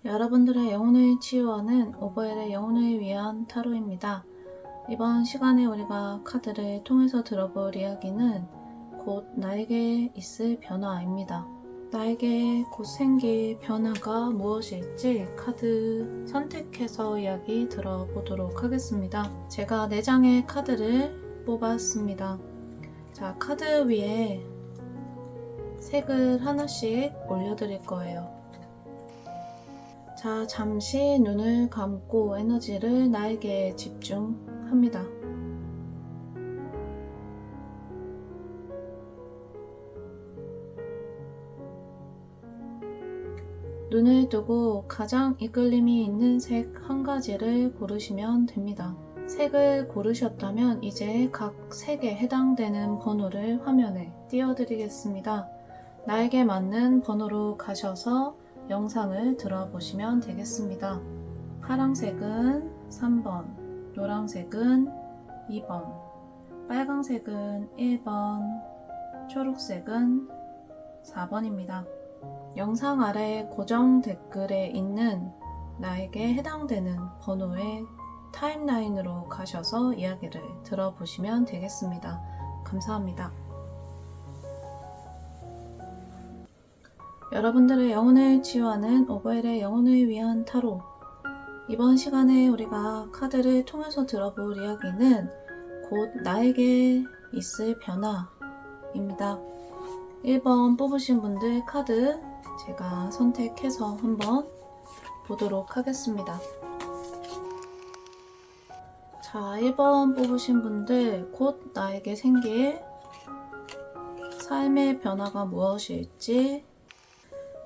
여러분들의 영혼을 치유하는 오버엘의 영혼을 위한 타로입니다. 이번 시간에 우리가 카드를 통해서 들어볼 이야기는 곧 나에게 있을 변화입니다. 나에게 곧 생길 변화가 무엇일지 카드 선택해서 이야기 들어보도록 하겠습니다. 제가 4장의 카드를 뽑았습니다. 자, 카드 위에 색을 하나씩 올려드릴 거예요. 자, 잠시 눈을 감고 에너지를 나에게 집중합니다. 눈을 뜨고 가장 이끌림이 있는 색 한 가지를 고르시면 됩니다. 색을 고르셨다면 이제 각 색에 해당되는 번호를 화면에 띄워드리겠습니다. 나에게 맞는 번호로 가셔서 영상을 들어보시면 되겠습니다. 파란색은 3번, 노란색은 2번, 빨간색은 1번, 초록색은 4번입니다. 영상 아래 고정 댓글에 있는 나에게 해당되는 번호의 타임라인으로 가셔서 이야기를 들어보시면 되겠습니다. 감사합니다. 여러분들의 영혼을 치유하는 오버엘의 영혼을 위한 타로. 이번 시간에 우리가 카드를 통해서 들어볼 이야기는 곧 나에게 있을 변화입니다. 1번 뽑으신 분들 카드 제가 선택해서 한번 보도록 하겠습니다. 자, 1번 뽑으신 분들 곧 나에게 생길 삶의 변화가 무엇일지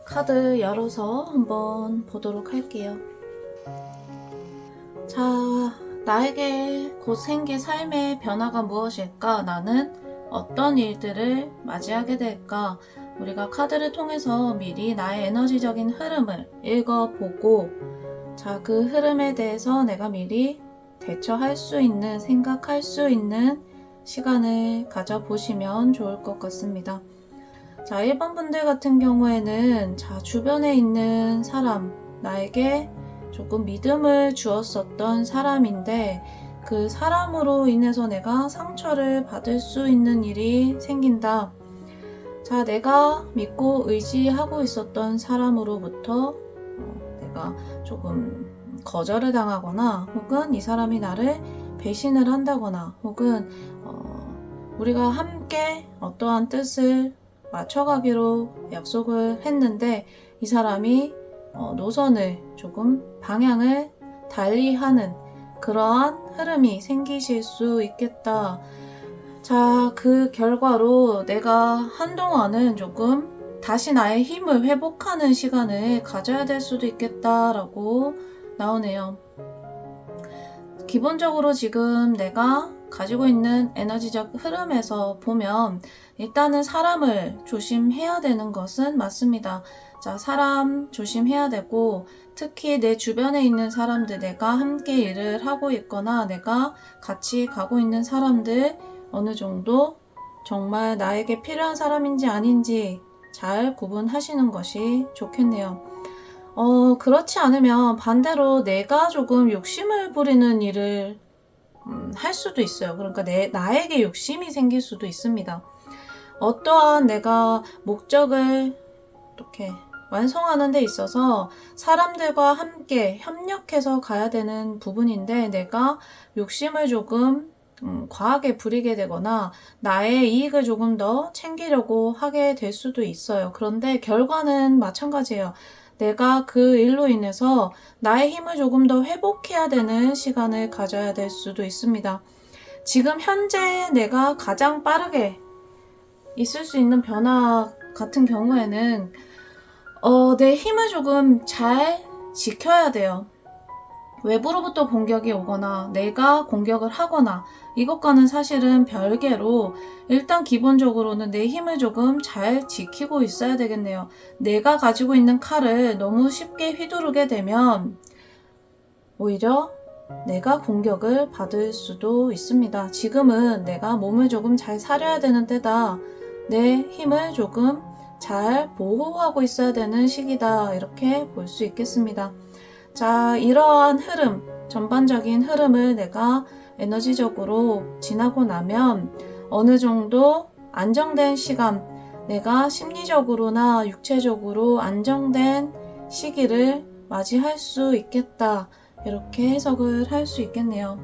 카드 열어서 한번 보도록 할게요. 자, 나에게 곧 생길 삶의 변화가 무엇일까? 나는 어떤 일들을 맞이하게 될까? 우리가 카드를 통해서 미리 나의 에너지적인 흐름을 읽어보고, 자, 그 흐름에 대해서 내가 미리 대처할 수 있는, 생각할 수 있는 시간을 가져보시면 좋을 것 같습니다. 자, 1번 분들 같은 경우에는 자, 주변에 있는 사람, 나에게 조금 믿음을 주었었던 사람인데 그 사람으로 인해서 내가 상처를 받을 수 있는 일이 생긴다. 자, 내가 믿고 의지하고 있었던 사람으로부터 내가 조금 거절을 당하거나 혹은 이 사람이 나를 배신을 한다거나 혹은 우리가 함께 어떠한 뜻을 맞춰가기로 약속을 했는데 이 사람이 노선을 조금 방향을 달리하는 그러한 흐름이 생기실 수 있겠다. 자, 그 결과로 내가 한동안은 조금 다시 나의 힘을 회복하는 시간을 가져야 될 수도 있겠다라고 나오네요. 기본적으로 지금 내가 가지고 있는 에너지적 흐름에서 보면 일단은 사람을 조심해야 되는 것은 맞습니다. 자, 사람 조심해야 되고 특히 내 주변에 있는 사람들, 내가 함께 일을 하고 있거나 내가 같이 가고 있는 사람들 어느 정도 정말 나에게 필요한 사람인지 아닌지 잘 구분하시는 것이 좋겠네요. 그렇지 않으면 반대로 내가 조금 욕심을 부리는 일을 할 수도 있어요. 그러니까 나에게 욕심이 생길 수도 있습니다. 어떠한 내가 목적을 이렇게 완성하는 데 있어서 사람들과 함께 협력해서 가야 되는 부분인데 내가 욕심을 조금 과하게 부리게 되거나 나의 이익을 조금 더 챙기려고 하게 될 수도 있어요. 그런데 결과는 마찬가지예요. 내가 그 일로 인해서 나의 힘을 조금 더 회복해야 되는 시간을 가져야 될 수도 있습니다. 지금 현재 내가 가장 빠르게 있을 수 있는 변화 같은 경우에는 내 힘을 조금 잘 지켜야 돼요. 외부로부터 공격이 오거나 내가 공격을 하거나 이것과는 사실은 별개로 일단 기본적으로는 내 힘을 조금 잘 지키고 있어야 되겠네요. 내가 가지고 있는 칼을 너무 쉽게 휘두르게 되면 오히려 내가 공격을 받을 수도 있습니다. 지금은 내가 몸을 조금 잘 사려야 되는 때다. 내 힘을 조금 잘 보호하고 있어야 되는 시기다. 이렇게 볼 수 있겠습니다. 자, 이러한 흐름, 전반적인 흐름을 내가 에너지적으로 지나고 나면 어느 정도 안정된 시간, 내가 심리적으로나 육체적으로 안정된 시기를 맞이할 수 있겠다. 이렇게 해석을 할 수 있겠네요.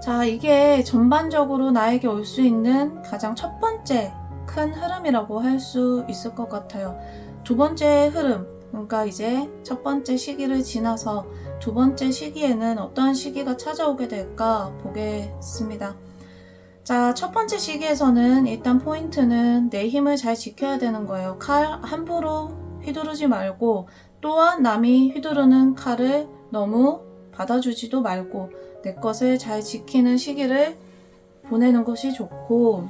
자, 이게 전반적으로 나에게 올 수 있는 가장 첫 번째 큰 흐름이라고 할 수 있을 것 같아요. 두 번째 흐름, 그러니까 이제 첫 번째 시기를 지나서 두 번째 시기에는 어떤 시기가 찾아오게 될까 보겠습니다. 자, 첫 번째 시기에서는 일단 포인트는 내 힘을 잘 지켜야 되는 거예요. 칼 함부로 휘두르지 말고, 또한 남이 휘두르는 칼을 너무 받아주지도 말고 내 것을 잘 지키는 시기를 보내는 것이 좋고,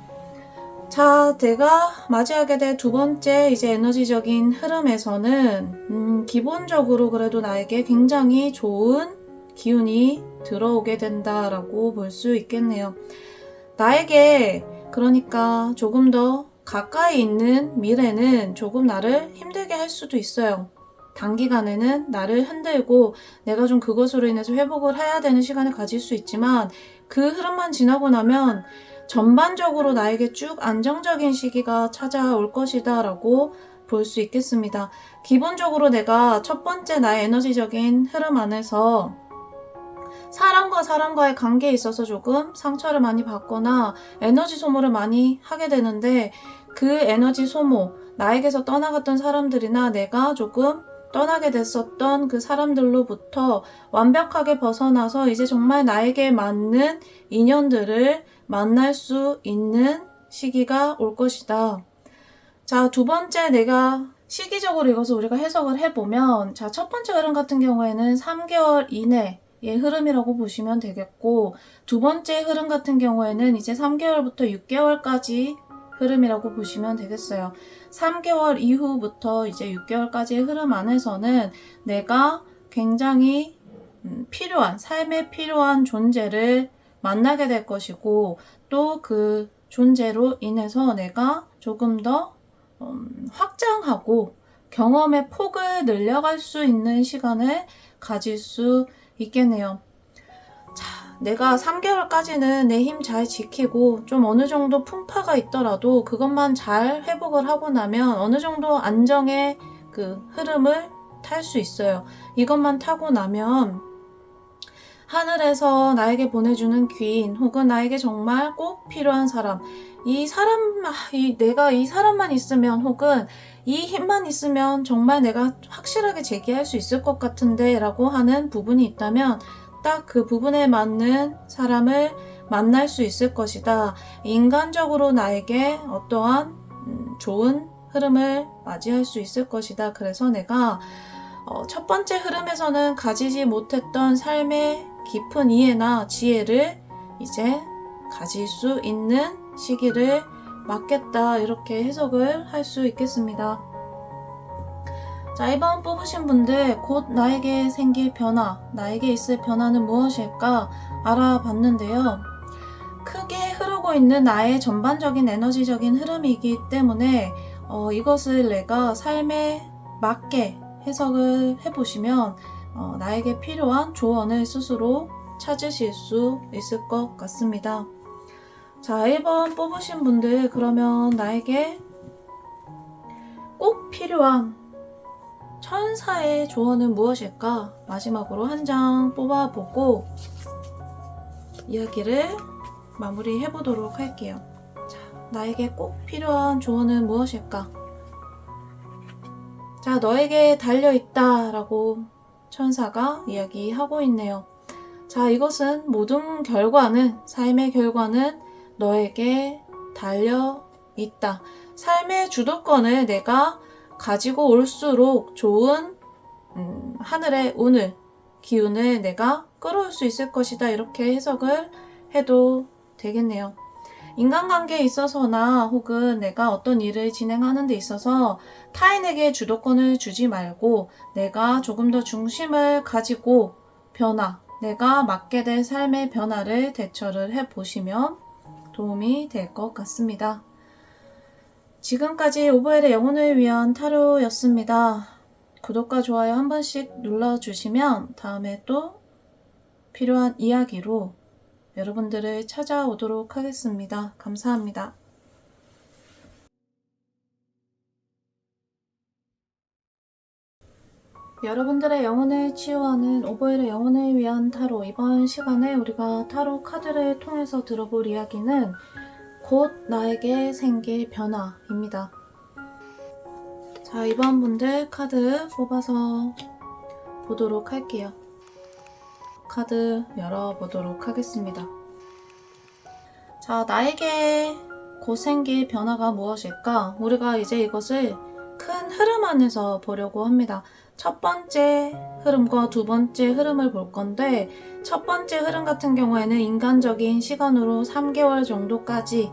자, 내가 맞이하게 될 두 번째 이제 에너지적인 흐름에서는 기본적으로 그래도 나에게 굉장히 좋은 기운이 들어오게 된다라고 볼 수 있겠네요. 나에게 그러니까 조금 더 가까이 있는 미래는 조금 나를 힘들게 할 수도 있어요. 단기간에는 나를 흔들고 내가 좀 그것으로 인해서 회복을 해야 되는 시간을 가질 수 있지만 그 흐름만 지나고 나면 전반적으로 나에게 쭉 안정적인 시기가 찾아올 것이다 라고 볼 수 있겠습니다. 기본적으로 내가 첫 번째 나의 에너지적인 흐름 안에서 사람과 사람과의 관계에 있어서 조금 상처를 많이 받거나 에너지 소모를 많이 하게 되는데, 그 에너지 소모, 나에게서 떠나갔던 사람들이나 내가 조금 떠나게 됐었던 그 사람들로부터 완벽하게 벗어나서 이제 정말 나에게 맞는 인연들을 만날 수 있는 시기가 올 것이다. 자, 두 번째 내가 시기적으로 이것을 우리가 해석을 해보면, 자, 첫 번째 흐름 같은 경우에는 3개월 이내의 흐름이라고 보시면 되겠고, 두 번째 흐름 같은 경우에는 이제 3개월부터 6개월까지 흐름이라고 보시면 되겠어요. 3개월 이후부터 이제 6개월까지의 흐름 안에서는 내가 굉장히 필요한, 삶에 필요한 존재를 만나게 될 것이고, 또 그 존재로 인해서 내가 조금 더 확장하고 경험의 폭을 늘려갈 수 있는 시간을 가질 수 있겠네요. 자, 내가 3개월까지는 내 힘 잘 지키고 좀 어느 정도 풍파가 있더라도 그것만 잘 회복을 하고 나면 어느 정도 안정의 그 흐름을 탈 수 있어요. 이것만 타고 나면 하늘에서 나에게 보내주는 귀인 혹은 나에게 정말 꼭 필요한 사람, 내가 이 사람만 있으면 혹은 이 힘만 있으면 정말 내가 확실하게 제기할 수 있을 것 같은데 라고 하는 부분이 있다면 딱 그 부분에 맞는 사람을 만날 수 있을 것이다. 인간적으로 나에게 어떠한 좋은 흐름을 맞이할 수 있을 것이다. 그래서 내가 첫 번째 흐름에서는 가지지 못했던 삶의 깊은 이해나 지혜를 이제 가질 수 있는 시기를 맞겠다. 이렇게 해석을 할 수 있겠습니다. 자, 1번 뽑으신 분들 곧 나에게 생길 변화, 나에게 있을 변화는 무엇일까 알아봤는데요. 크게 흐르고 있는 나의 전반적인 에너지적인 흐름이기 때문에 이것을 내가 삶에 맞게 해석을 해보시면 나에게 필요한 조언을 스스로 찾으실 수 있을 것 같습니다. 자, 1번 뽑으신 분들 그러면 나에게 꼭 필요한 천사의 조언은 무엇일까? 마지막으로 한 장 뽑아보고 이야기를 마무리해 보도록 할게요. 자, 나에게 꼭 필요한 조언은 무엇일까? 자, 너에게 달려있다 라고 천사가 이야기하고 있네요. 자, 이것은 모든 결과는, 삶의 결과는 너에게 달려있다. 삶의 주도권을 내가 가지고 올수록 좋은 하늘의 운을, 기운을 내가 끌어올 수 있을 것이다. 이렇게 해석을 해도 되겠네요. 인간관계에 있어서나 혹은 내가 어떤 일을 진행하는 데 있어서 타인에게 주도권을 주지 말고 내가 조금 더 중심을 가지고 내가 맞게 될 삶의 변화를 대처를 해보시면 도움이 될 것 같습니다. 지금까지 오보엘의 영혼을 위한 타로였습니다. 구독과 좋아요 한 번씩 눌러주시면 다음에 또 필요한 이야기로 여러분들을 찾아오도록 하겠습니다. 감사합니다. 여러분들의 영혼을 치유하는 오보엘의 영혼을 위한 타로, 이번 시간에 우리가 타로 카드를 통해서 들어볼 이야기는 곧 나에게 생길 변화입니다. 자, 이번 분들 카드 뽑아서 보도록 할게요. 카드 열어보도록 하겠습니다. 자, 나에게 곧 생길 변화가 무엇일까? 우리가 이제 이것을 큰 흐름 안에서 보려고 합니다. 첫 번째 흐름과 두 번째 흐름을 볼 건데, 첫 번째 흐름 같은 경우에는 인간적인 시간으로 3개월 정도까지,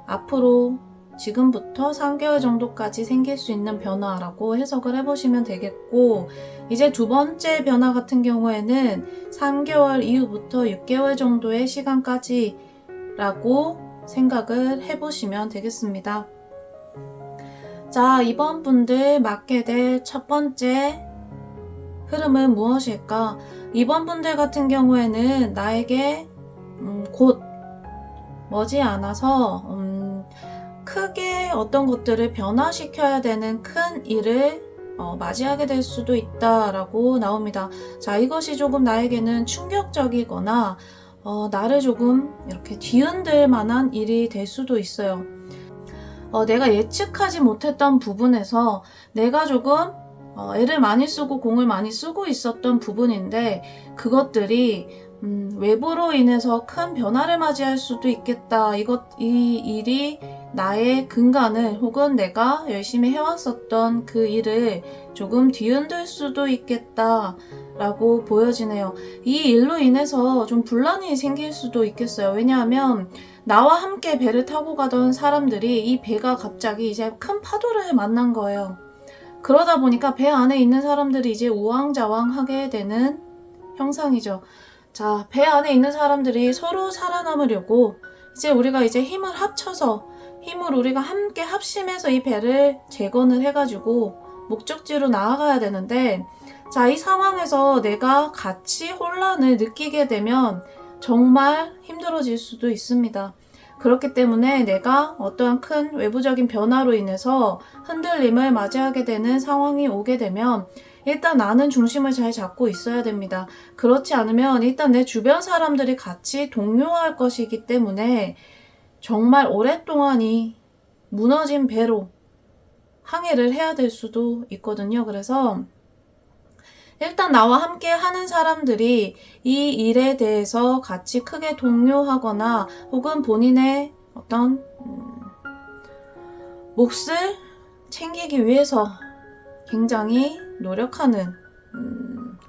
앞으로 지금부터 3개월 정도까지 생길 수 있는 변화라고 해석을 해보시면 되겠고, 이제 두 번째 변화 같은 경우에는 3개월 이후부터 6개월 정도의 시간까지 라고 생각을 해보시면 되겠습니다. 자, 이번 분들 맞게 될 첫 번째 흐름은 무엇일까? 이번 분들 같은 경우에는 나에게 곧 머지않아서 크게 어떤 것들을 변화시켜야 되는 큰 일을 맞이하게 될 수도 있다라고 나옵니다. 자, 이것이 조금 나에게는 충격적이거나 나를 조금 이렇게 뒤흔들 만한 일이 될 수도 있어요. 내가 예측하지 못했던 부분에서 내가 조금 애를 많이 쓰고 공을 많이 쓰고 있었던 부분인데, 그것들이 외부로 인해서 큰 변화를 맞이할 수도 있겠다. 이 일이 나의 근간을, 혹은 내가 열심히 해왔었던 그 일을 조금 뒤흔들 수도 있겠다 라고 보여지네요. 이 일로 인해서 좀 분란이 생길 수도 있겠어요. 왜냐하면 나와 함께 배를 타고 가던 사람들이 이 배가 갑자기 이제 큰 파도를 만난 거예요. 그러다 보니까 배 안에 있는 사람들이 이제 우왕좌왕하게 되는 형상이죠. 자, 배 안에 있는 사람들이 서로 살아남으려고 이제 우리가 이제 힘을 합쳐서, 힘을 우리가 함께 합심해서 이 배를 재건을 해가지고 목적지로 나아가야 되는데, 자, 이 상황에서 내가 같이 혼란을 느끼게 되면 정말 힘들어질 수도 있습니다. 그렇기 때문에 내가 어떠한 큰 외부적인 변화로 인해서 흔들림을 맞이하게 되는 상황이 오게 되면 일단 나는 중심을 잘 잡고 있어야 됩니다. 그렇지 않으면 일단 내 주변 사람들이 같이 동요할 것이기 때문에 정말 오랫동안이 무너진 배로 항해를 해야 될 수도 있거든요. 그래서 일단 나와 함께 하는 사람들이 이 일에 대해서 같이 크게 동요하거나 혹은 본인의 어떤 몫을 챙기기 위해서 굉장히 노력하는,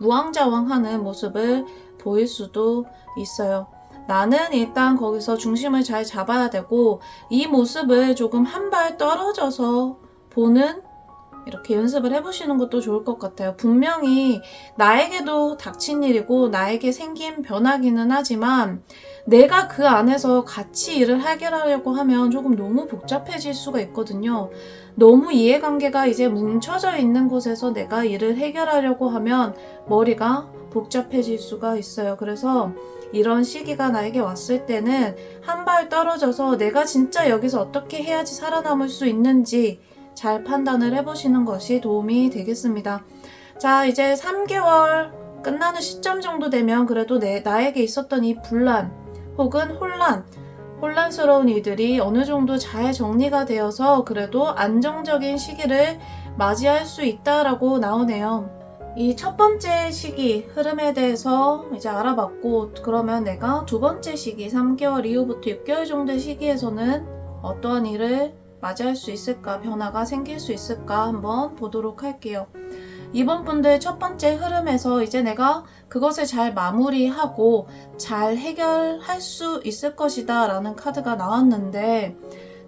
우왕좌왕하는 모습을 보일 수도 있어요. 나는 일단 거기서 중심을 잘 잡아야 되고, 이 모습을 조금 한 발 떨어져서 보는, 이렇게 연습을 해보시는 것도 좋을 것 같아요. 분명히 나에게도 닥친 일이고 나에게 생긴 변화기는 하지만 내가 그 안에서 같이 일을 해결하려고 하면 조금 너무 복잡해질 수가 있거든요. 너무 이해관계가 이제 뭉쳐져 있는 곳에서 내가 일을 해결하려고 하면 머리가 복잡해질 수가 있어요. 그래서 이런 시기가 나에게 왔을 때는 한 발 떨어져서 내가 진짜 여기서 어떻게 해야지 살아남을 수 있는지 잘 판단을 해보시는 것이 도움이 되겠습니다. 자, 이제 3개월 끝나는 시점 정도 되면 그래도 나에게 있었던 이 분란 혹은 혼란스러운 일들이 어느 정도 잘 정리가 되어서 그래도 안정적인 시기를 맞이할 수 있다라고 나오네요. 이 첫 번째 시기 흐름에 대해서 이제 알아봤고, 그러면 내가 두 번째 시기 3개월 이후부터 6개월 정도의 시기에서는 어떠한 일을 맞이할 수 있을까, 변화가 생길 수 있을까 한번 보도록 할게요. 이번 분들 첫 번째 흐름에서 이제 내가 그것을 잘 마무리하고 잘 해결할 수 있을 것이다 라는 카드가 나왔는데,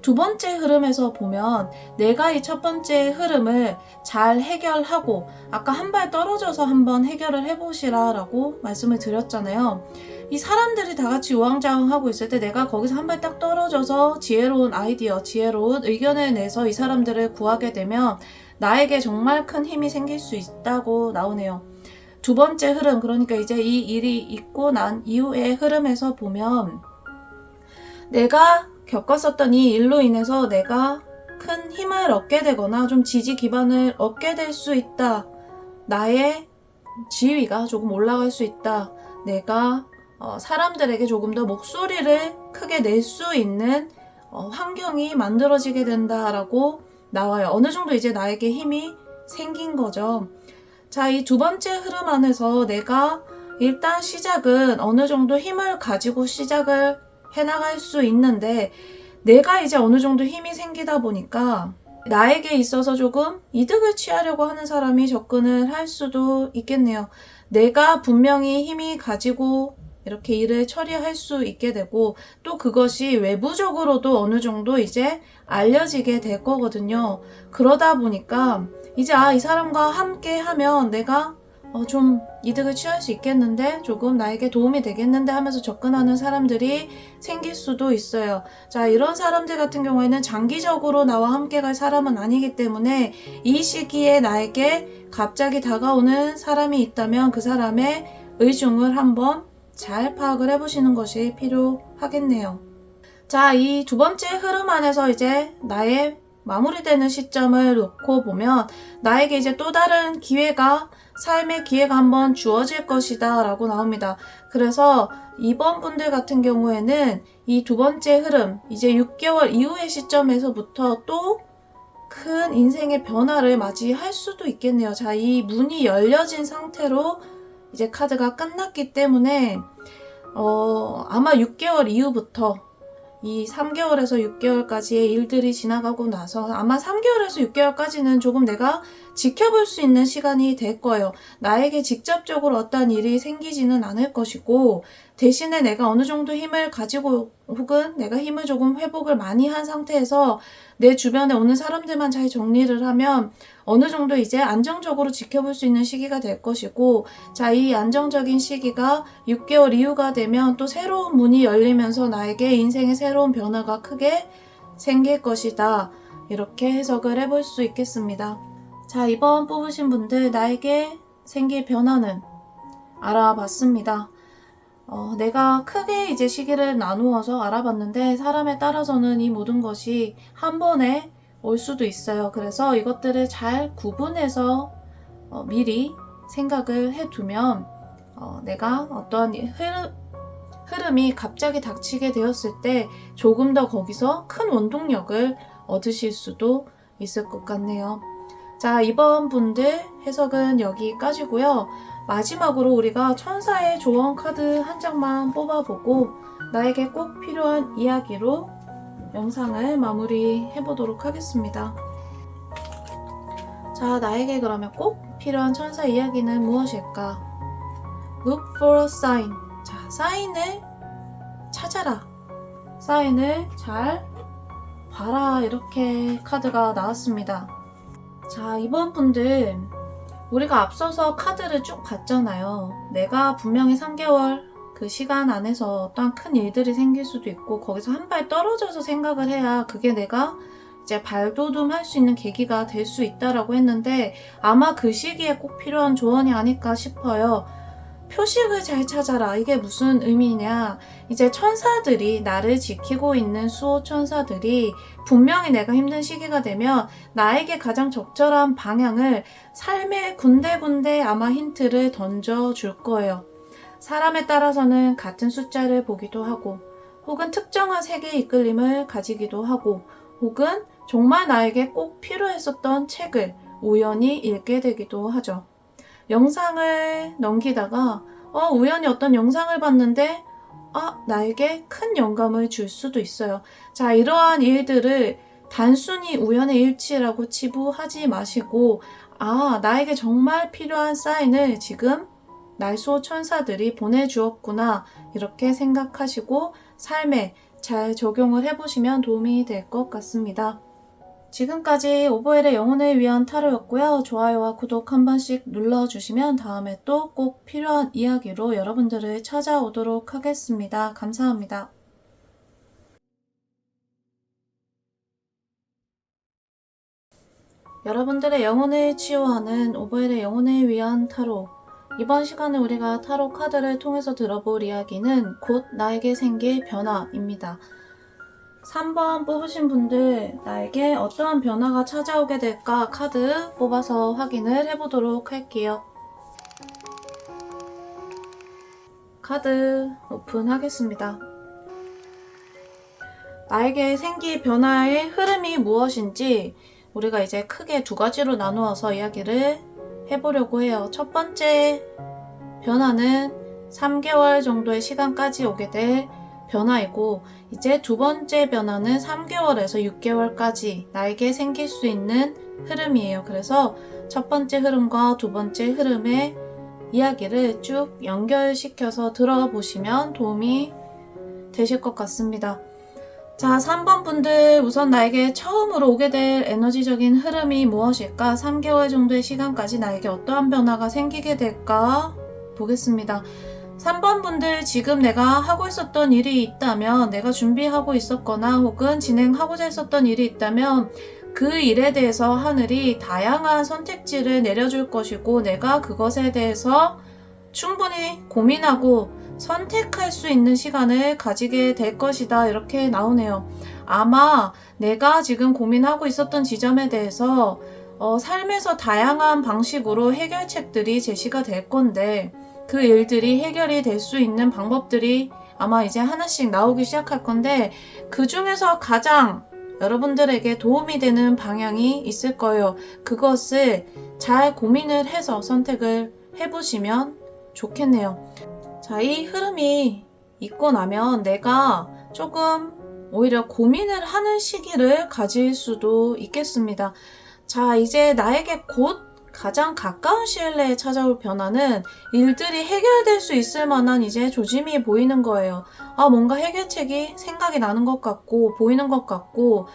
두 번째 흐름에서 보면 내가 이 첫 번째 흐름을 잘 해결하고 아까 한 발 떨어져서 한번 해결을 해보시라 라고 말씀을 드렸잖아요. 이 사람들이 다 같이 우왕좌왕하고 있을 때 내가 거기서 한 발 딱 떨어져서 지혜로운 아이디어, 지혜로운 의견을 내서 이 사람들을 구하게 되면 나에게 정말 큰 힘이 생길 수 있다고 나오네요. 두 번째 흐름, 그러니까 이제 이 일이 있고 난 이후의 흐름에서 보면 내가 겪었었던 이 일로 인해서 내가 큰 힘을 얻게 되거나 좀 지지 기반을 얻게 될 수 있다. 나의 지위가 조금 올라갈 수 있다. 내가 사람들에게 조금 더 목소리를 크게 낼 수 있는 환경이 만들어지게 된다라고 나와요. 어느 정도 이제 나에게 힘이 생긴 거죠. 자, 이 두 번째 흐름 안에서 내가 일단 시작은 어느 정도 힘을 가지고 시작을 해나갈 수 있는데 내가 이제 어느 정도 힘이 생기다 보니까 나에게 있어서 조금 이득을 취하려고 하는 사람이 접근을 할 수도 있겠네요. 내가 분명히 힘이 가지고 이렇게 일을 처리할 수 있게 되고 또 그것이 외부적으로도 어느 정도 이제 알려지게 될 거거든요. 그러다 보니까 이제 이 사람과 함께 하면 내가 좀 이득을 취할 수 있겠는데 조금 나에게 도움이 되겠는데 하면서 접근하는 사람들이 생길 수도 있어요. 자, 이런 사람들 같은 경우에는 장기적으로 나와 함께 갈 사람은 아니기 때문에 이 시기에 나에게 갑자기 다가오는 사람이 있다면 그 사람의 의중을 한번 잘 파악을 해보시는 것이 필요하겠네요. 자, 이 두 번째 흐름 안에서 이제 나의 마무리되는 시점을 놓고 보면 나에게 이제 또 다른 기회가 삶의 기회가 한번 주어질 것이다 라고 나옵니다. 그래서 이번 분들 같은 경우에는 이 두 번째 흐름 이제 6개월 이후의 시점에서부터 또 큰 인생의 변화를 맞이할 수도 있겠네요. 자, 이 문이 열려진 상태로 이제 카드가 끝났기 때문에 아마 6개월 이후부터 이 3개월에서 6개월까지의 일들이 지나가고 나서 아마 3개월에서 6개월까지는 조금 내가 지켜볼 수 있는 시간이 될 거예요. 나에게 직접적으로 어떤 일이 생기지는 않을 것이고 대신에 내가 어느 정도 힘을 가지고 혹은 내가 힘을 조금 회복을 많이 한 상태에서 내 주변에 오는 사람들만 잘 정리를 하면 어느 정도 이제 안정적으로 지켜볼 수 있는 시기가 될 것이고 자, 이 안정적인 시기가 6개월 이후가 되면 또 새로운 문이 열리면서 나에게 인생의 새로운 변화가 크게 생길 것이다. 이렇게 해석을 해볼 수 있겠습니다. 자, 이번 뽑으신 분들 나에게 생길 변화는 알아봤습니다. 내가 크게 이제 시기를 나누어서 알아봤는데 사람에 따라서는 이 모든 것이 한 번에 올 수도 있어요. 그래서 이것들을 잘 구분해서 미리 생각을 해두면 내가 어떤 흐름이 갑자기 닥치게 되었을 때 조금 더 거기서 큰 원동력을 얻으실 수도 있을 것 같네요. 자, 이번 분들 해석은 여기까지고요. 마지막으로 우리가 천사의 조언 카드 한 장만 뽑아보고 나에게 꼭 필요한 이야기로 영상을 마무리해 보도록 하겠습니다. 자, 나에게 그러면 꼭 필요한 천사 이야기는 무엇일까? Look for a sign. 자, 사인을 찾아라. 사인을 잘 봐라. 이렇게 카드가 나왔습니다. 자, 이번 분들 우리가 앞서서 카드를 쭉 봤잖아요. 내가 분명히 3개월 그 시간 안에서 어떠한 큰 일들이 생길 수도 있고 거기서 한 발 떨어져서 생각을 해야 그게 내가 이제 발돋움할 수 있는 계기가 될 수 있다라고 했는데 아마 그 시기에 꼭 필요한 조언이 아닐까 싶어요. 표식을 잘 찾아라. 이게 무슨 의미냐? 이제 천사들이 나를 지키고 있는 수호 천사들이 분명히 내가 힘든 시기가 되면 나에게 가장 적절한 방향을 삶의 군데군데 아마 힌트를 던져줄 거예요. 사람에 따라서는 같은 숫자를 보기도 하고 혹은 특정한 세계의 이끌림을 가지기도 하고 혹은 정말 나에게 꼭 필요했었던 책을 우연히 읽게 되기도 하죠. 영상을 넘기다가 우연히 어떤 영상을 봤는데 나에게 큰 영감을 줄 수도 있어요. 자, 이러한 일들을 단순히 우연의 일치라고 치부하지 마시고 나에게 정말 필요한 사인을 지금 날수호 천사들이 보내주었구나 이렇게 생각하시고 삶에 잘 적용을 해보시면 도움이 될 것 같습니다. 지금까지 오보엘의 영혼을 위한 타로였고요. 좋아요와 구독 한 번씩 눌러주시면 다음에 또 꼭 필요한 이야기로 여러분들을 찾아오도록 하겠습니다. 감사합니다. 여러분들의 영혼을 치유하는 오보엘의 영혼을 위한 타로. 이번 시간에 우리가 타로 카드를 통해서 들어볼 이야기는 곧 나에게 생길 변화입니다. 3번 뽑으신 분들, 나에게 어떠한 변화가 찾아오게 될까 카드 뽑아서 확인을 해보도록 할게요. 카드 오픈하겠습니다. 나에게 생길 변화의 흐름이 무엇인지 우리가 이제 크게 두 가지로 나누어서 이야기를 해보려고 해요. 첫 번째 변화는 3개월 정도의 시간까지 오게 될 변화이고, 이제 두 번째 변화는 3개월에서 6개월까지 나에게 생길 수 있는 흐름이에요. 그래서 첫 번째 흐름과 두 번째 흐름의 이야기를 쭉 연결시켜서 들어보시면 도움이 되실 것 같습니다. 자, 3번 분들, 우선 나에게 처음으로 오게 될 에너지적인 흐름이 무엇일까? 3개월 정도의 시간까지 나에게 어떠한 변화가 생기게 될까? 보겠습니다. 3번 분들, 지금 내가 하고 있었던 일이 있다면, 내가 준비하고 있었거나 혹은 진행하고자 했었던 일이 있다면 그 일에 대해서 하늘이 다양한 선택지를 내려줄 것이고, 내가 그것에 대해서 충분히 고민하고 선택할 수 있는 시간을 가지게 될 것이다. 이렇게 나오네요. 아마 내가 지금 고민하고 있었던 지점에 대해서 삶에서 다양한 방식으로 해결책들이 제시가 될 건데, 그 일들이 해결이 될 수 있는 방법들이 아마 이제 하나씩 나오기 시작할 건데, 그 중에서 가장 여러분들에게 도움이 되는 방향이 있을 거예요. 그것을 잘 고민을 해서 선택을 해보시면 좋겠네요. 자, 이 흐름이 있고 나면 내가 조금 오히려 고민을 하는 시기를 가질 수도 있겠습니다. 자, 이제 나에게 곧 가장 가까운 시일 내에 찾아올 변화는 일들이 해결될 수 있을 만한 이제 조짐이 보이는 거예요. 뭔가 해결책이 생각이 나는 것 같고 보이는 것 같고,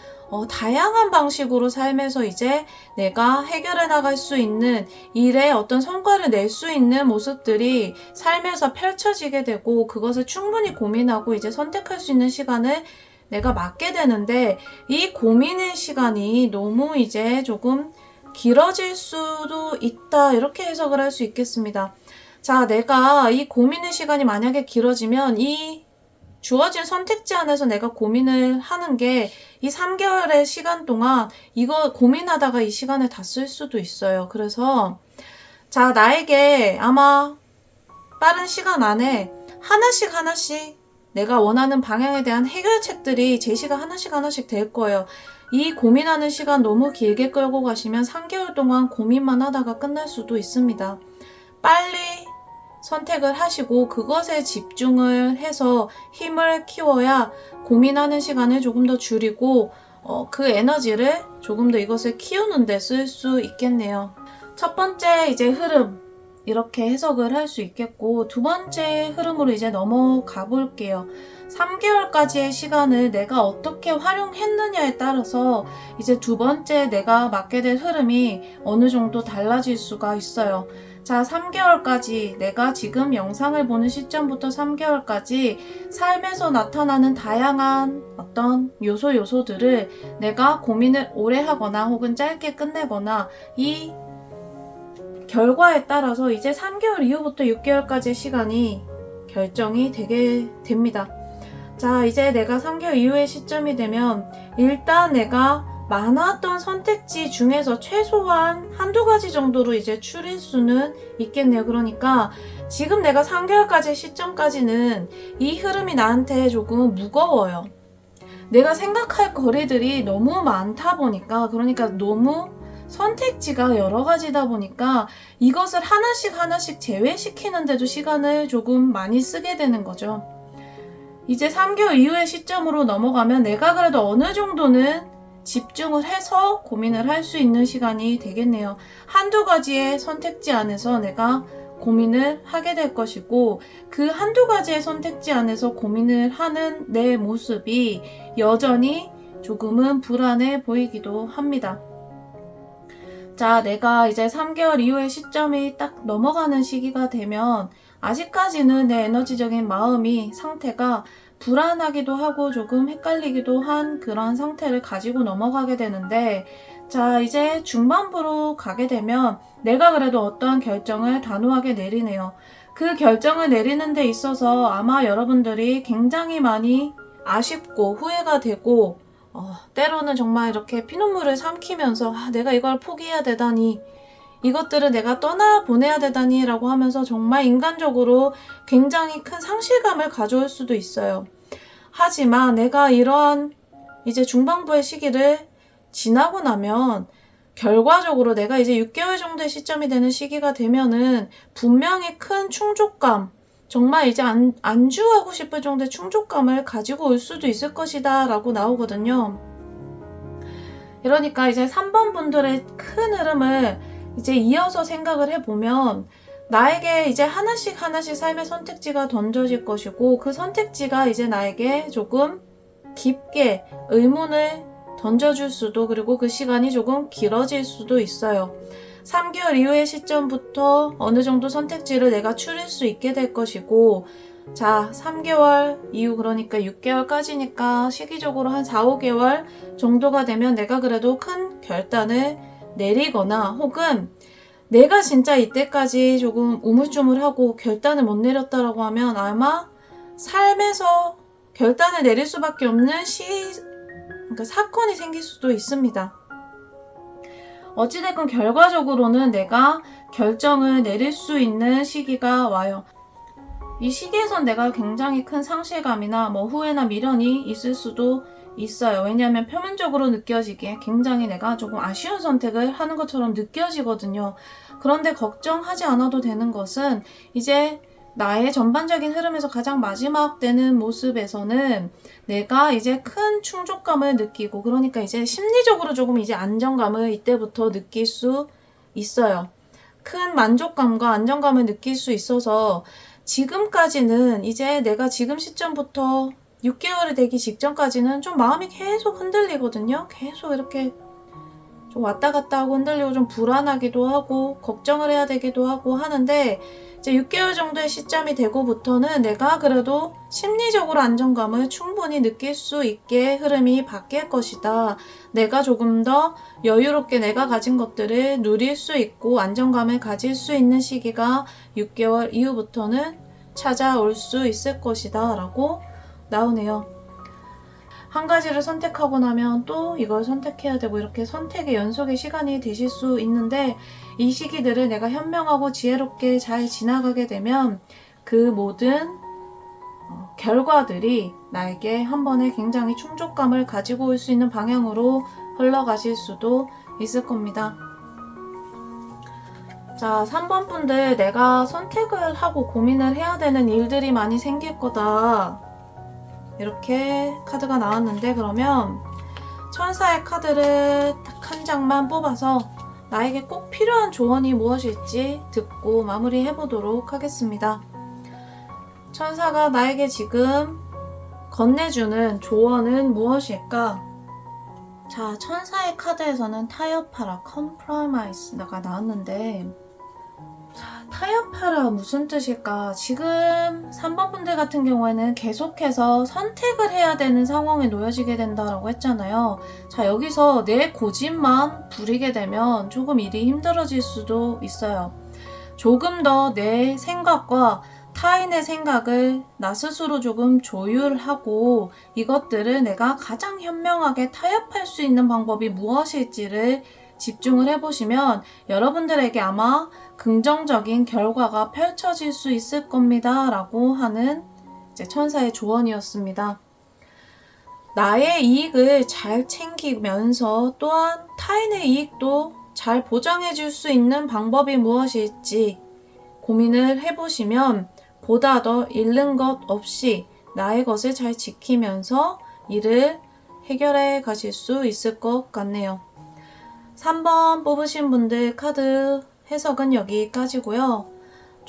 다양한 방식으로 삶에서 이제 내가 해결해 나갈 수 있는 일에 어떤 성과를 낼 수 있는 모습들이 삶에서 펼쳐지게 되고, 그것을 충분히 고민하고 이제 선택할 수 있는 시간을 내가 맡게 되는데, 이 고민의 시간이 너무 이제 조금 길어질 수도 있다. 이렇게 해석을 할 수 있겠습니다. 자, 내가 이 고민의 시간이 만약에 길어지면 이 주어진 선택지 안에서 내가 고민을 하는 게 이 3개월의 시간 동안 이거 고민하다가 이 시간을 다 쓸 수도 있어요. 그래서 자, 나에게 아마 빠른 시간 안에 하나씩 내가 원하는 방향에 대한 해결책들이 제시가 하나씩 될 거예요. 이 고민하는 시간 너무 길게 끌고 가시면 3개월 동안 고민만 하다가 끝날 수도 있습니다. 빨리 선택을 하시고 그것에 집중을 해서 힘을 키워야 고민하는 시간을 조금 더 줄이고 그 에너지를 조금 더 이것을 키우는 데 쓸 수 있겠네요. 첫 번째 이제 흐름, 이렇게 해석을 할 수 있겠고, 두 번째 흐름으로 이제 넘어가 볼게요. 3개월까지의 시간을 내가 어떻게 활용했느냐에 따라서 이제 두 번째 내가 맡게 될 흐름이 어느 정도 달라질 수가 있어요. 자, 3개월까지 내가 지금 영상을 보는 시점부터 3개월까지 삶에서 나타나는 다양한 어떤 요소들을 내가 고민을 오래 하거나 혹은 짧게 끝내거나, 이 결과에 따라서 이제 3개월 이후부터 6개월까지의 시간이 결정이 되게 됩니다. 자, 이제 내가 3개월 이후의 시점이 되면 일단 내가 많았던 선택지 중에서 최소한 한두 가지 정도로 이제 추릴 수는 있겠네요. 그러니까 지금 내가 3개월까지의 시점까지는 이 흐름이 나한테 조금 무거워요. 내가 생각할 거리들이 너무 많다 보니까, 그러니까 너무 선택지가 여러 가지다 보니까 이것을 하나씩 제외시키는데도 시간을 조금 많이 쓰게 되는 거죠. 이제 3개월 이후의 시점으로 넘어가면 내가 그래도 어느 정도는 집중을 해서 고민을 할 수 있는 시간이 되겠네요. 한두 가지의 선택지 안에서 내가 고민을 하게 될 것이고, 그 한두 가지의 선택지 안에서 고민을 하는 내 모습이 여전히 조금은 불안해 보이기도 합니다. 자, 내가 이제 3개월 이후의 시점이 딱 넘어가는 시기가 되면 아직까지는 내 에너지적인 마음이 상태가 불안하기도 하고 조금 헷갈리기도 한 그런 상태를 가지고 넘어가게 되는데, 자, 이제 중반부로 가게 되면 내가 그래도 어떠한 결정을 단호하게 내리네요. 그 결정을 내리는 데 있어서 아마 여러분들이 굉장히 많이 아쉽고 후회가 되고, 때로는 정말 이렇게 피눈물을 삼키면서 내가 이걸 포기해야 되다니, 이것들을 내가 떠나보내야 되다니 라고 하면서 정말 인간적으로 굉장히 큰 상실감을 가져올 수도 있어요. 하지만 내가 이러한 이제 중반부의 시기를 지나고 나면 결과적으로 내가 이제 6개월 정도의 시점이 되는 시기가 되면은 분명히 큰 충족감, 정말 이제 안주하고 싶을 정도의 충족감을 가지고 올 수도 있을 것이다 라고 나오거든요. 그러니까 이제 3번 분들의 큰 흐름을 이제 이어서 생각을 해보면, 나에게 이제 하나씩 삶의 선택지가 던져질 것이고, 그 선택지가 이제 나에게 조금 깊게 의문을 던져줄 수도, 그리고 그 시간이 조금 길어질 수도 있어요. 3개월 이후의 시점부터 어느 정도 선택지를 내가 추릴 수 있게 될 것이고, 자, 3개월 이후, 그러니까 6개월까지니까 시기적으로 한 4, 5개월 정도가 되면 내가 그래도 큰 결단을 내리거나, 혹은 내가 진짜 이때까지 조금 우물쭈물하고 결단을 못 내렸다라고 하면 아마 삶에서 결단을 내릴 수밖에 없는 그러니까 사건이 생길 수도 있습니다. 어찌됐건 결과적으로는 내가 결정을 내릴 수 있는 시기가 와요. 이 시기에선 내가 굉장히 큰 상실감이나 후회나 미련이 있을 수도 있어요. 왜냐하면 표면적으로 느껴지기에 굉장히 내가 조금 아쉬운 선택을 하는 것처럼 느껴지거든요. 그런데 걱정하지 않아도 되는 것은, 이제 나의 전반적인 흐름에서 가장 마지막 되는 모습에서는 내가 이제 큰 충족감을 느끼고, 그러니까 이제 심리적으로 조금 이제 안정감을 이때부터 느낄 수 있어요. 큰 만족감과 안정감을 느낄 수 있어서, 지금까지는 이제 내가 지금 시점부터 6개월이 되기 직전까지는 좀 마음이 계속 흔들리거든요. 계속 이렇게 좀 왔다 갔다 하고 흔들리고 좀 불안하기도 하고 걱정을 해야 되기도 하고 하는데, 이제 6개월 정도의 시점이 되고부터는 내가 그래도 심리적으로 안정감을 충분히 느낄 수 있게 흐름이 바뀔 것이다. 내가 조금 더 여유롭게 내가 가진 것들을 누릴 수 있고 안정감을 가질 수 있는 시기가 6개월 이후부터는 찾아올 수 있을 것이다 라고 나오네요. 한 가지를 선택하고 나면 또 이걸 선택해야 되고, 이렇게 선택의 연속의 시간이 되실 수 있는데, 이 시기들을 내가 현명하고 지혜롭게 잘 지나가게 되면 그 모든 결과들이 나에게 한 번에 굉장히 충족감을 가지고 올 수 있는 방향으로 흘러가실 수도 있을 겁니다. 자, 3번 분들, 내가 선택을 하고 고민을 해야 되는 일들이 많이 생길 거다, 이렇게 카드가 나왔는데, 그러면 천사의 카드를 딱 한 장만 뽑아서 나에게 꼭 필요한 조언이 무엇일지 듣고 마무리해보도록 하겠습니다. 천사가 나에게 지금 건네주는 조언은 무엇일까? 자, 천사의 카드에서는 타협하라, compromise가 나왔는데, 자, 타협하라 무슨 뜻일까? 지금 3번 분들 같은 경우에는 계속해서 선택을 해야 되는 상황에 놓여지게 된다라고 했잖아요. 자, 여기서 내 고집만 부리게 되면 조금 일이 힘들어질 수도 있어요. 조금 더 내 생각과 타인의 생각을 나 스스로 조금 조율하고, 이것들을 내가 가장 현명하게 타협할 수 있는 방법이 무엇일지를 집중을 해보시면 여러분들에게 아마 긍정적인 결과가 펼쳐질 수 있을 겁니다 라고 하는 이제 천사의 조언이었습니다. 나의 이익을 잘 챙기면서 또한 타인의 이익도 잘 보장해 줄 수 있는 방법이 무엇일지 고민을 해보시면 보다 더 잃는 것 없이 나의 것을 잘 지키면서 이를 해결해 가실 수 있을 것 같네요. 3번 뽑으신 분들 카드 해석은 여기까지고요.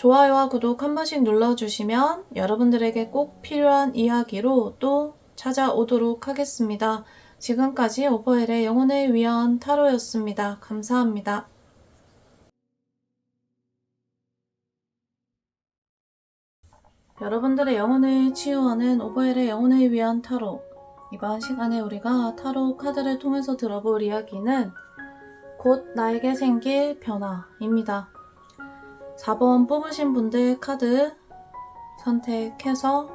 좋아요와 구독 한 번씩 눌러주시면 여러분들에게 꼭 필요한 이야기로 또 찾아오도록 하겠습니다. 지금까지 오버헬의 영혼의 위안 타로였습니다. 감사합니다. 여러분들의 영혼을 치유하는 오버헬의 영혼을 위한 타로. 이번 시간에 우리가 타로 카드를 통해서 들어볼 이야기는 곧 나에게 생길 변화입니다. 4번 뽑으신 분들 카드 선택해서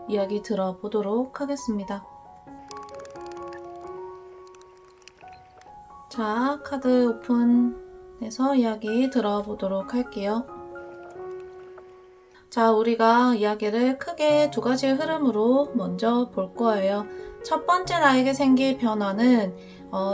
이야기 들어보도록 하겠습니다. 자, 카드 오픈해서 이야기 들어보도록 할게요. 자, 우리가 이야기를 크게 두 가지 흐름으로 먼저 볼 거예요. 첫 번째 나에게 생길 변화는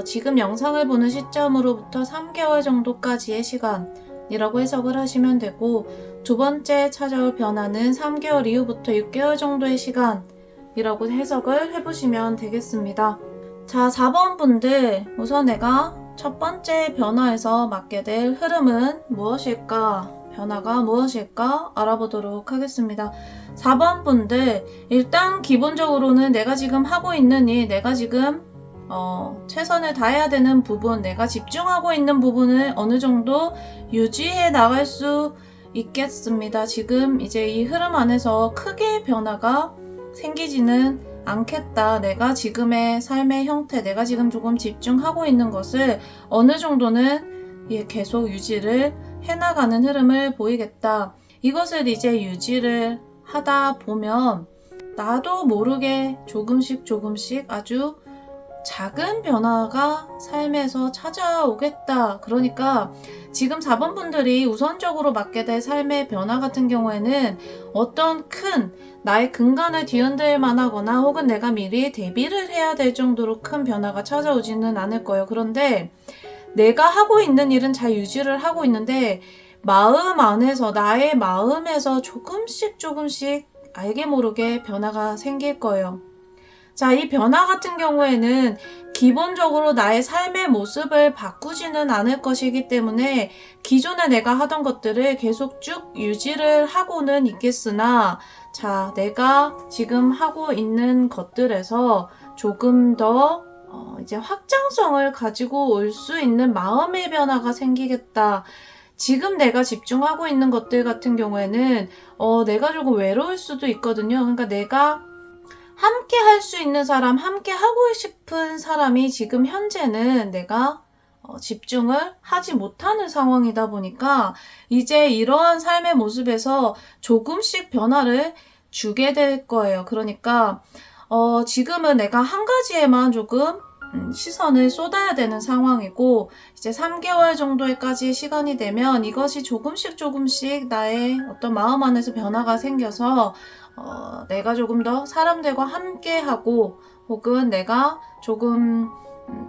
지금 영상을 보는 시점으로부터 3개월 정도까지의 시간이라고 해석을 하시면 되고, 두 번째 찾아올 변화는 3개월 이후부터 6개월 정도의 시간이라고 해석을 해보시면 되겠습니다. 자, 4번 분들, 우선 내가 첫 번째 변화에서 맞게 될 흐름은 무엇일까? 변화가 무엇일까 알아보도록 하겠습니다. 4번 분들, 일단 기본적으로는 내가 지금 하고 있는 일, 내가 지금 최선을 다해야 되는 부분, 내가 집중하고 있는 부분을 어느 정도 유지해 나갈 수 있겠습니다. 지금 이제 이 흐름 안에서 크게 변화가 생기지는 않겠다. 내가 지금의 삶의 형태, 내가 지금 조금 집중하고 있는 것을 어느 정도는 계속 유지를 해나가는 흐름을 보이겠다. 이것을 이제 유지를 하다 보면 나도 모르게 조금씩 아주 작은 변화가 삶에서 찾아오겠다. 그러니까 지금 4번 분들이 우선적으로 맞게 될 삶의 변화 같은 경우에는 어떤 큰 나의 근간을 뒤흔들 만하거나 혹은 내가 미리 대비를 해야 될 정도로 큰 변화가 찾아오지는 않을 거예요. 그런데 내가 하고 있는 일은 잘 유지를 하고 있는데 마음 안에서, 나의 마음에서 조금씩 알게 모르게 변화가 생길 거예요. 자, 이 변화 같은 경우에는 기본적으로 나의 삶의 모습을 바꾸지는 않을 것이기 때문에 기존에 내가 하던 것들을 계속 쭉 유지를 하고는 있겠으나, 자, 내가 지금 하고 있는 것들에서 조금 더 이제 확장성을 가지고 올 수 있는 마음의 변화가 생기겠다. 지금 내가 집중하고 있는 것들 같은 경우에는 내가 조금 외로울 수도 있거든요. 그러니까 내가 함께 할 수 있는 사람, 함께 하고 싶은 사람이 지금 현재는 내가 집중을 하지 못하는 상황이다 보니까 이제 이러한 삶의 모습에서 조금씩 변화를 주게 될 거예요. 그러니까 지금은 내가 한 가지에만 조금 시선을 쏟아야 되는 상황이고, 이제 3개월 정도까지 시간이 되면 이것이 조금씩 나의 어떤 마음 안에서 변화가 생겨서 내가 조금 더 사람들과 함께하고 혹은 내가 조금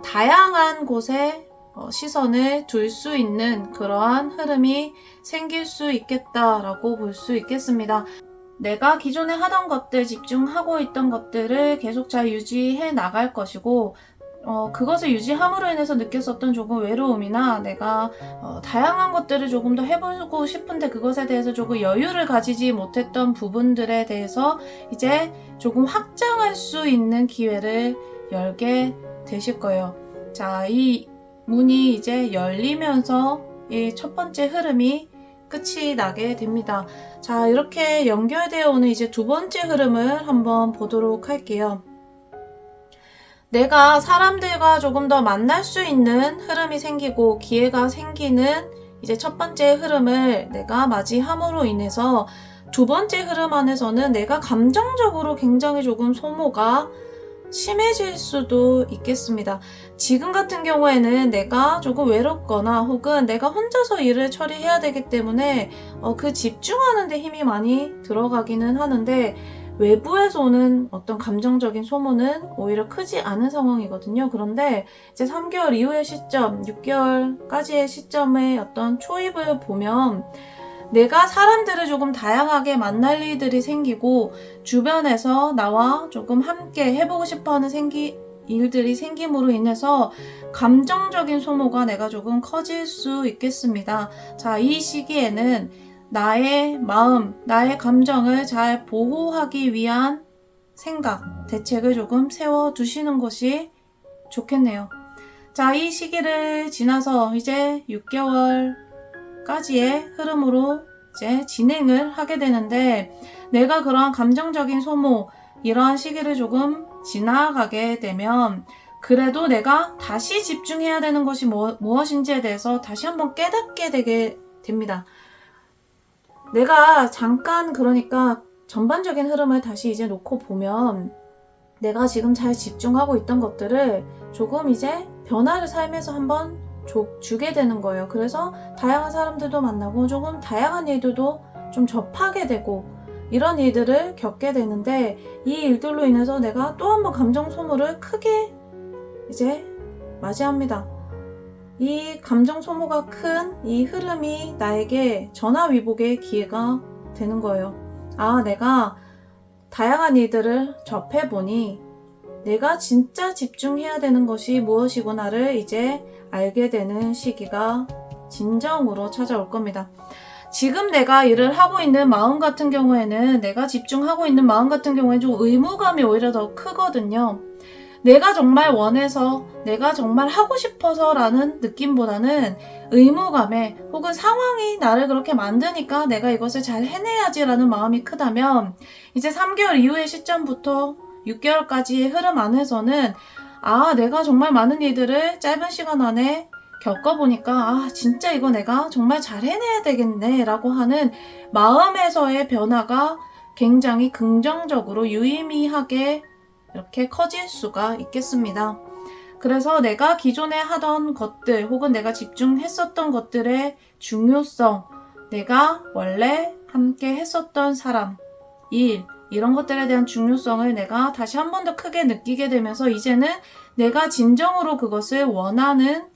다양한 곳에 시선을 둘 수 있는 그러한 흐름이 생길 수 있겠다라고 볼 수 있겠습니다. 내가 기존에 하던 것들, 집중하고 있던 것들을 계속 잘 유지해 나갈 것이고, 그것을 유지함으로 인해서 느꼈었던 조금 외로움이나 내가 다양한 것들을 조금 더 해보고 싶은데 그것에 대해서 조금 여유를 가지지 못했던 부분들에 대해서 이제 조금 확장할 수 있는 기회를 열게 되실 거예요. 자, 이 문이 이제 열리면서 이 첫 번째 흐름이 끝이 나게 됩니다. 자, 이렇게 연결되어 오는 이제 두 번째 흐름을 한번 보도록 할게요. 내가 사람들과 조금 더 만날 수 있는 흐름이 생기고 기회가 생기는 이제 첫 번째 흐름을 내가 맞이함으로 인해서 두 번째 흐름 안에서는 내가 감정적으로 굉장히 조금 소모가 심해질 수도 있겠습니다. 지금 같은 경우에는 내가 조금 외롭거나 혹은 내가 혼자서 일을 처리해야 되기 때문에 그 집중하는 데 힘이 많이 들어가기는 하는데 외부에서 오는 어떤 감정적인 소모는 오히려 크지 않은 상황이거든요. 그런데 이제 3개월 이후의 시점, 6개월까지의 시점의 어떤 초입을 보면 내가 사람들을 조금 다양하게 만날 일들이 생기고 주변에서 나와 조금 함께 해보고 싶어하는 일들이 생김으로 인해서 감정적인 소모가 내가 조금 커질 수 있겠습니다. 자, 이 시기에는 나의 마음, 나의 감정을 잘 보호하기 위한 생각, 대책을 조금 세워두시는 것이 좋겠네요. 자, 이 시기를 지나서 이제 6개월까지의 흐름으로 이제 진행을 하게 되는데, 내가 그러한 감정적인 소모, 이러한 시기를 조금 지나가게 되면 그래도 내가 다시 집중해야 되는 것이 무엇인지에 대해서 다시 한번 깨닫게 되게 됩니다. 내가 잠깐 그러니까 전반적인 흐름을 다시 이제 놓고 보면 내가 지금 잘 집중하고 있던 것들을 조금 이제 변화를 삶에서 한번 주게 되는 거예요. 그래서 다양한 사람들도 만나고 조금 다양한 일들도 좀 접하게 되고 이런 일들을 겪게 되는데, 이 일들로 인해서 내가 또 한 번 감정 소모를 크게 이제 맞이합니다. 이 감정 소모가 큰 이 흐름이 나에게 전화위복의 기회가 되는 거예요. 아, 내가 다양한 일들을 접해보니 내가 진짜 집중해야 되는 것이 무엇이구나를 이제 알게 되는 시기가 진정으로 찾아올 겁니다. 지금 내가 일을 하고 있는 마음 같은 경우에는, 내가 집중하고 있는 마음 같은 경우에는 좀 의무감이 오히려 더 크거든요. 내가 정말 원해서, 내가 정말 하고 싶어서 라는 느낌보다는 의무감에, 혹은 상황이 나를 그렇게 만드니까 내가 이것을 잘 해내야지 라는 마음이 크다면, 이제 3개월 이후의 시점부터 6개월까지의 흐름 안에서는 아, 내가 정말 많은 일들을 짧은 시간 안에 겪어보니까 아, 진짜 이거 내가 정말 잘 해내야 되겠네 라고 하는 마음에서의 변화가 굉장히 긍정적으로 유의미하게 이렇게 커질 수가 있겠습니다. 그래서 내가 기존에 하던 것들, 혹은 내가 집중했었던 것들의 중요성, 내가 원래 함께 했었던 사람, 일, 이런 것들에 대한 중요성을 내가 다시 한 번 더 크게 느끼게 되면서 이제는 내가 진정으로 그것을 원하는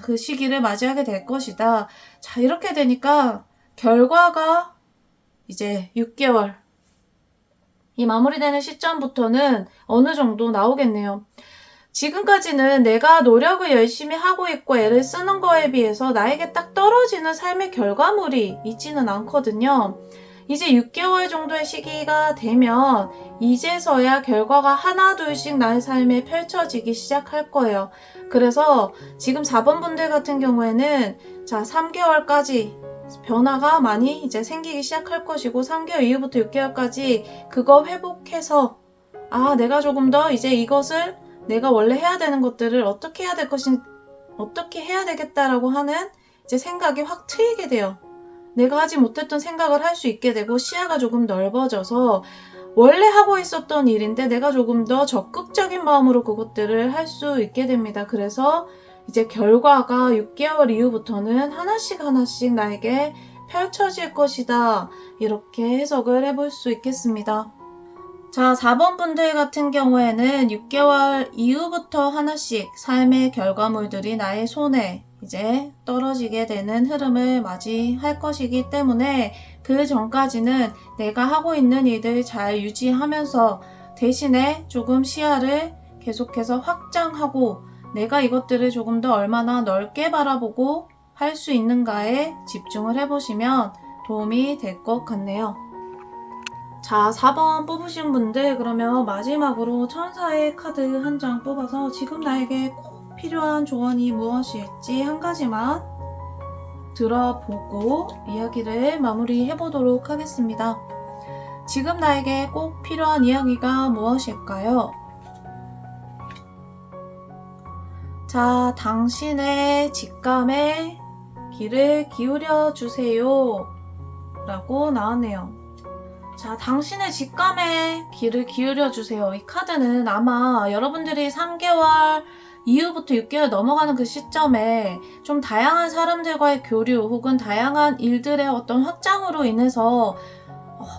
그 시기를 맞이하게 될 것이다. 자, 이렇게 되니까 결과가 이제 6개월 이 마무리되는 시점부터는 어느 정도 나오겠네요. 지금까지는 내가 노력을 열심히 하고 있고 애를 쓰는 거에 비해서 나에게 딱 떨어지는 삶의 결과물이 있지는 않거든요. 이제 6개월 정도의 시기가 되면 이제서야 결과가 하나 둘씩 나의 삶에 펼쳐지기 시작할 거예요. 그래서 지금 4번 분들 같은 경우에는 자, 3개월까지 변화가 많이 이제 생기기 시작할 것이고, 3개월 이후부터 6개월까지 그거 회복해서 아, 내가 조금 더 이제 이것을 내가 원래 해야 되는 것들을 어떻게 해야 될 것인, 어떻게 해야 되겠다라고 하는 이제 생각이 확 트이게 돼요. 내가 하지 못했던 생각을 할 수 있게 되고, 시야가 조금 넓어져서 원래 하고 있었던 일인데 내가 조금 더 적극적인 마음으로 그것들을 할 수 있게 됩니다. 그래서 이제 결과가 6개월 이후부터는 하나씩 나에게 펼쳐질 것이다. 이렇게 해석을 해볼 수 있겠습니다. 자, 4번 분들 같은 경우에는 6개월 이후부터 하나씩 삶의 결과물들이 나의 손에 이제 떨어지게 되는 흐름을 맞이할 것이기 때문에 그 전까지는 내가 하고 있는 일들 잘 유지하면서 대신에 조금 시야를 계속해서 확장하고 내가 이것들을 조금 더 얼마나 넓게 바라보고 할 수 있는가에 집중을 해보시면 도움이 될 것 같네요. 자, 4번 뽑으신 분들, 그러면 마지막으로 천사의 카드 한 장 뽑아서 지금 나에게 꼭 필요한 조언이 무엇일지 한 가지만 들어보고 이야기를 마무리해보도록 하겠습니다. 지금 나에게 꼭 필요한 이야기가 무엇일까요? 자, 당신의 직감에 귀를 기울여 주세요 라고 나왔네요. 자, 당신의 직감에 귀를 기울여 주세요. 이 카드는 아마 여러분들이 3개월 이후부터 6개월 넘어가는 그 시점에 좀 다양한 사람들과의 교류 혹은 다양한 일들의 어떤 확장으로 인해서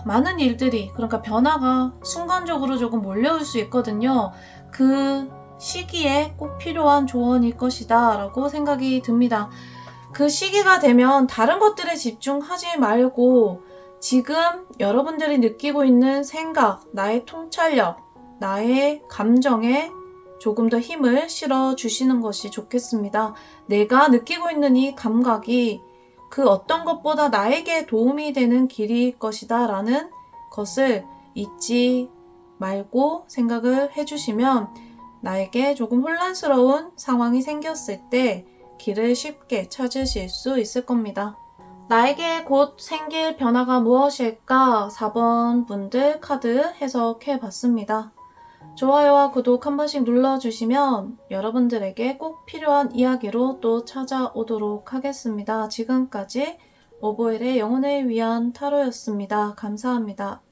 많은 일들이, 그러니까 변화가 순간적으로 조금 몰려올 수 있거든요. 그 시기에 꼭 필요한 조언일 것이다 라고 생각이 듭니다. 그 시기가 되면 다른 것들에 집중하지 말고 지금 여러분들이 느끼고 있는 생각, 나의 통찰력, 나의 감정에 조금 더 힘을 실어 주시는 것이 좋겠습니다. 내가 느끼고 있는 이 감각이 그 어떤 것보다 나에게 도움이 되는 길일 것이다 라는 것을 잊지 말고 생각을 해주시면 나에게 조금 혼란스러운 상황이 생겼을 때 길을 쉽게 찾으실 수 있을 겁니다. 나에게 곧 생길 변화가 무엇일까? 4번 분들 카드 해석해 봤습니다. 좋아요와 구독 한 번씩 눌러주시면 여러분들에게 꼭 필요한 이야기로 또 찾아오도록 하겠습니다. 지금까지 오보엘의 영혼을 위한 타로였습니다. 감사합니다.